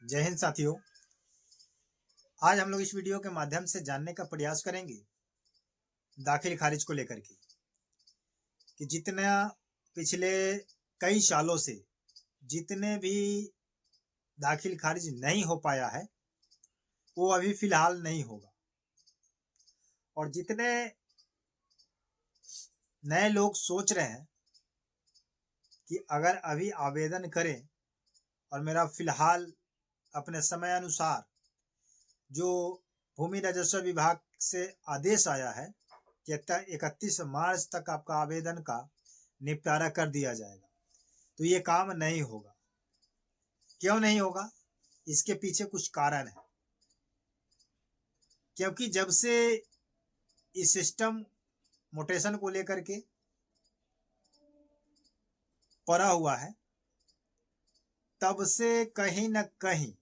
जय हिंद साथियों। आज हम लोग इस वीडियो के माध्यम से जानने का प्रयास करेंगे दाखिल खारिज को लेकर के कि जितना पिछले कई सालों से जितने भी दाखिल खारिज नहीं हो पाया है वो अभी फिलहाल नहीं होगा, और जितने नए लोग सोच रहे हैं कि अगर अभी आवेदन करें और मेरा फिलहाल अपने समय अनुसार जो भूमि राजस्व विभाग से आदेश आया है कि 31 मार्च तक आपका आवेदन का निपटारा कर दिया जाएगा, तो ये काम नहीं होगा। क्यों नहीं होगा? इसके पीछे कुछ कारण है। क्योंकि जब से इस सिस्टम मोटेशन को लेकर के पड़ा हुआ है, तब से कहीं न कहीं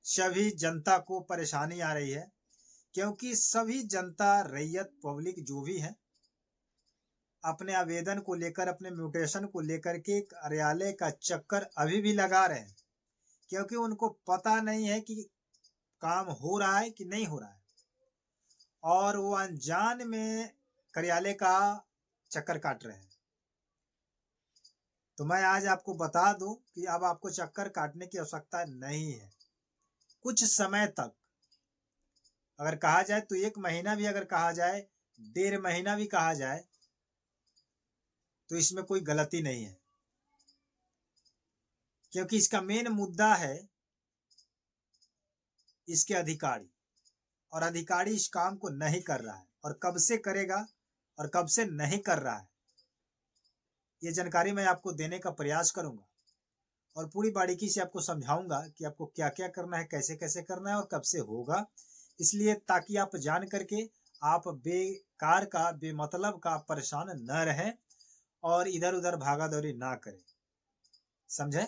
सभी जनता को परेशानी आ रही है। क्योंकि सभी जनता, रैयत, पब्लिक जो भी है, अपने आवेदन को लेकर, अपने म्यूटेशन को लेकर के कार्यालय का चक्कर अभी भी लगा रहे हैं, क्योंकि उनको पता नहीं है कि काम हो रहा है कि नहीं हो रहा है, और वो अनजान में कार्यालय का चक्कर काट रहे हैं। तो मैं आज आपको बता दूं कि अब आपको चक्कर काटने की आवश्यकता नहीं है। कुछ समय तक अगर कहा जाए तो 1 महीना भी अगर कहा जाए, 1.5 महीना भी कहा जाए, तो इसमें कोई गलती नहीं है। क्योंकि इसका मेन मुद्दा है इसके अधिकारी, और अधिकारी इस काम को नहीं कर रहा है, और कब से करेगा और कब से नहीं कर रहा है, ये जानकारी मैं आपको देने का प्रयास करूंगा, और पूरी बारीकी से आपको समझाऊंगा कि आपको क्या क्या करना है, कैसे कैसे करना है और कब से होगा। इसलिए ताकि आप जान करके आप बेकार का, बेमतलब का परेशान न रहें और इधर उधर भागा दौड़ी ना करें। समझे?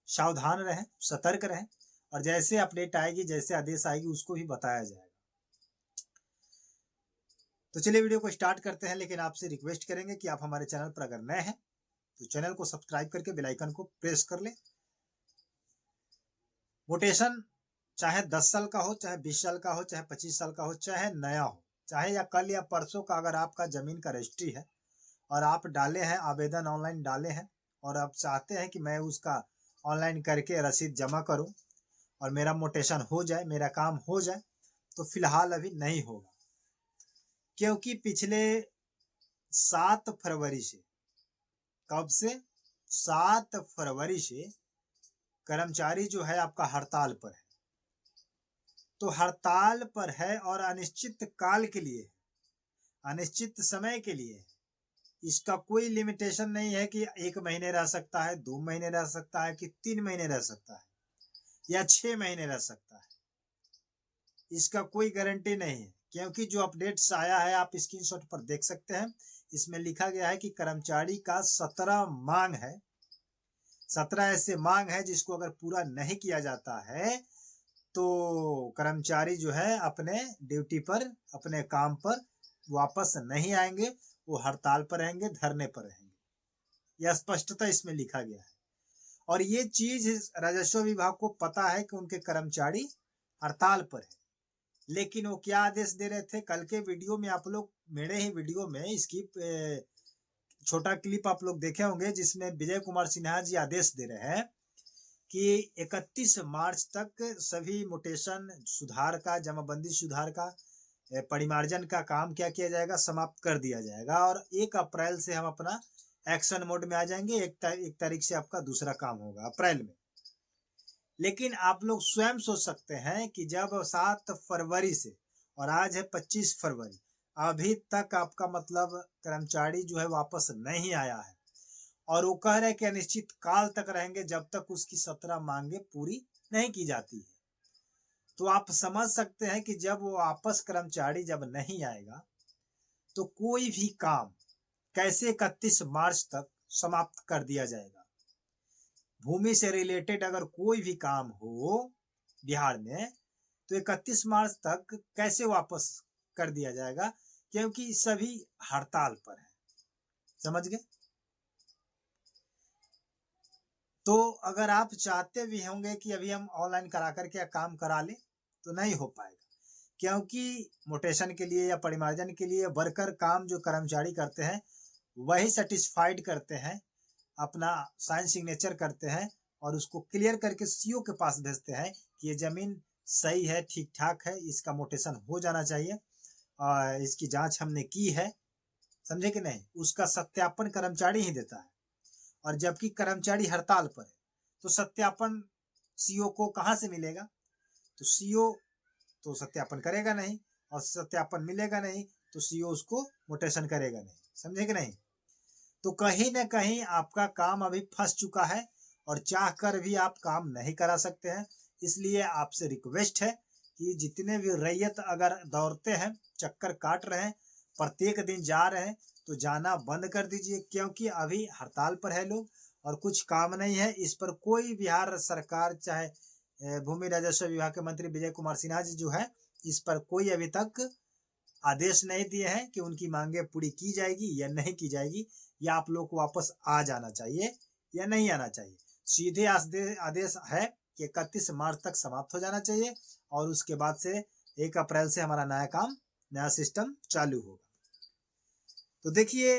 सावधान रहें, सतर्क रहें, और जैसे अपडेट आएगी, जैसे आदेश आएगी, उसको भी बताया जाएगा। तो चलिए वीडियो को स्टार्ट करते हैं, लेकिन आपसे रिक्वेस्ट करेंगे कि आप हमारे चैनल पर अगर नए हैं तो चैनल को सब्सक्राइब करके बेल आइकन को प्रेस कर लें। मोटेशन चाहे 10 साल का हो, चाहे 20 साल का हो, चाहे 25 साल का हो, चाहे नया हो, चाहे या कल या परसों का, अगर आपका जमीन का रजिस्ट्री है और आप डाले हैं आवेदन, ऑनलाइन डाले हैं, और आप चाहते हैं कि मैं उसका ऑनलाइन करके रसीद जमा करूं और मेरा मोटेशन हो जाए, मेरा काम हो जाए, तो फिलहाल अभी नहीं होगा। क्योंकि पिछले 7 फरवरी से, कब से? 7 फरवरी से कर्मचारी जो है आपका हड़ताल पर है। तो हड़ताल पर है और अनिश्चित काल के लिए, अनिश्चित समय के लिए। इसका कोई लिमिटेशन नहीं है कि 1 महीने रह सकता है, 2 महीने रह सकता है, कि 3 महीने रह सकता है, या 6 महीने रह सकता है। इसका कोई गारंटी नहीं है। क्योंकि जो अपडेट्स आया है, आप स्क्रीनशॉट पर देख सकते हैं, इसमें लिखा गया है कि कर्मचारी का 17 मांग है, 17 ऐसे मांग है जिसको अगर पूरा नहीं किया जाता है तो कर्मचारी जो है अपने ड्यूटी पर, अपने काम पर वापस नहीं आएंगे, वो हड़ताल पर रहेंगे, धरने पर रहेंगे। यह स्पष्टता इसमें लिखा गया है, और ये चीज राजस्व विभाग को पता है कि उनके कर्मचारी हड़ताल पर है। लेकिन वो क्या आदेश दे रहे थे? कल के वीडियो में आप लोग, मेरे ही वीडियो में इसकी छोटा क्लिप आप लोग देखे होंगे, जिसमें विजय कुमार सिन्हा जी आदेश दे रहे हैं कि 31 मार्च तक सभी मोटेशन सुधार का, जमाबंदी सुधार का, परिमार्जन का काम क्या किया जाएगा? समाप्त कर दिया जाएगा, और 1 अप्रैल से हम अपना एक्शन मोड में आ जाएंगे। 1 तारीख से आपका दूसरा काम होगा अप्रैल में। लेकिन आप लोग स्वयं सोच सकते हैं कि जब 7 फरवरी से, और आज है 25 फरवरी, अभी तक आपका मतलब कर्मचारी जो है वापस नहीं आया है, और वो कह रहे हैं कि अनिश्चित काल तक रहेंगे जब तक उसकी 17 मांगे पूरी नहीं की जाती है। तो आप समझ सकते हैं कि जब वो वापस कर्मचारी जब नहीं आएगा तो कोई भी काम कैसे 31 मार्च तक समाप्त कर दिया जाएगा। भूमि से रिलेटेड अगर कोई भी काम हो बिहार में तो 31 मार्च तक कैसे वापस कर दिया जाएगा? क्योंकि सभी हड़ताल पर है। समझ गए? तो अगर आप चाहते भी होंगे कि अभी हम ऑनलाइन करा करके काम करा लें तो नहीं हो पाएगा, क्योंकि मोटेशन के लिए या परिमार्जन के लिए वर्कर काम जो कर्मचारी करते हैं वही सेटिस्फाइड करते हैं, अपना साइन सिग्नेचर करते हैं और उसको क्लियर करके सीओ के पास भेजते हैं कि ये जमीन सही है, ठीक ठाक है, इसका मोटेशन हो जाना चाहिए और इसकी जांच हमने की है, समझे कि नहीं। उसका सत्यापन कर्मचारी ही देता है। और जबकि कर्मचारी हड़ताल पर है तो सत्यापन सीओ को कहाँ से मिलेगा, तो सीओ तो सत्यापन करेगा नहीं और सत्यापन मिलेगा नहीं तो सीओ उसको मोटेशन करेगा नहीं, समझे कि नहीं। तो कहीं ना कहीं आपका काम अभी फंस चुका है और चाह कर भी आप काम नहीं करा सकते हैं। इसलिए आपसे रिक्वेस्ट है कि जितने भी रैयत अगर दौड़ते हैं, चक्कर काट रहे हैं, प्रत्येक दिन जा रहे हैं, तो जाना बंद कर दीजिए, क्योंकि अभी हड़ताल पर है लोग और कुछ काम नहीं है। इस पर कोई बिहार सरकार चाहे भूमि राजस्व विभाग के मंत्री विजय कुमार सिन्हा जी जो है, इस पर कोई अभी तक आदेश नहीं दिए हैं कि उनकी मांगे पूरी की जाएगी या नहीं की जाएगी, या आप लोग को वापस आ जाना चाहिए या नहीं आना चाहिए। सीधे आदेश है कि 31 मार्च तक समाप्त हो जाना चाहिए और उसके बाद से 1 अप्रैल से हमारा नया काम, नया सिस्टम चालू होगा। तो देखिए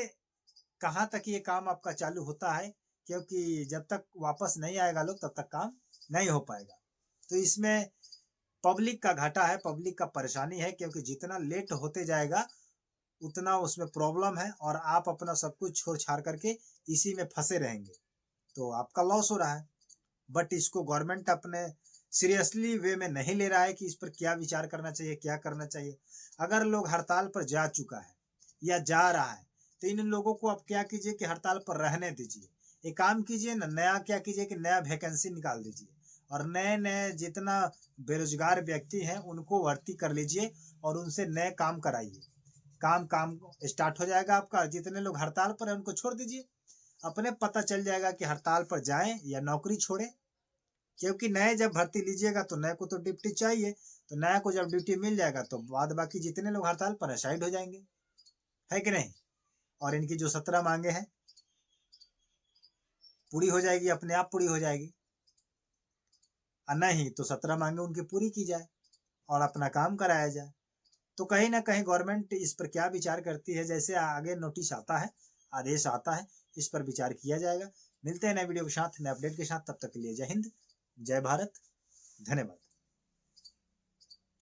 कहाँ तक ये काम आपका चालू होता है, क्योंकि जब तक वापस नहीं आएगा लोग तब तक काम नहीं हो पाएगा। तो इसमें पब्लिक का घाटा है, पब्लिक का परेशानी है, क्योंकि जितना लेट होते जाएगा उतना उसमें प्रॉब्लम है और आप अपना सब कुछ छोड़ छाड़ करके इसी में फंसे रहेंगे तो आपका लॉस हो रहा है। बट इसको गवर्नमेंट अपने सीरियसली वे में नहीं ले रहा है कि इस पर क्या विचार करना चाहिए, क्या करना चाहिए। अगर लोग हड़ताल पर जा चुका है या जा रहा है तो इन लोगों को आप क्या कीजिए कि हड़ताल पर रहने दीजिए। एक काम कीजिए ना, नया क्या कीजिए कि नया वैकेंसी निकाल दीजिए और नए नए जितना बेरोजगार व्यक्ति हैं उनको भर्ती कर लीजिए और उनसे नए काम कराइए। काम स्टार्ट हो जाएगा आपका। जितने लोग हड़ताल पर हैं उनको छोड़ दीजिए, अपने पता चल जाएगा कि हड़ताल पर जाएं या नौकरी छोड़ें, क्योंकि नए जब भर्ती लीजिएगा तो नए को तो ड्यूटी चाहिए, तो नए को जब ड्यूटी मिल जाएगा तो बाद बाकी जितने लोग हड़ताल पर साइड हो जाएंगे, है कि नहीं। और इनकी जो 17 मांगे हैं पूरी हो जाएगी, अपने आप पूरी हो जाएगी, और नहीं तो 17 मांगे उनकी पूरी की जाए और अपना काम कराया जाए। तो कहीं ना कहीं गवर्नमेंट इस पर क्या विचार करती है, जैसे आगे नोटिस आता है, आदेश आता है, इस पर विचार किया जाएगा। मिलते हैं नए वीडियो के साथ, नए अपडेट के साथ, तब तक के लिए जय हिंद, जय भारत, धन्यवाद।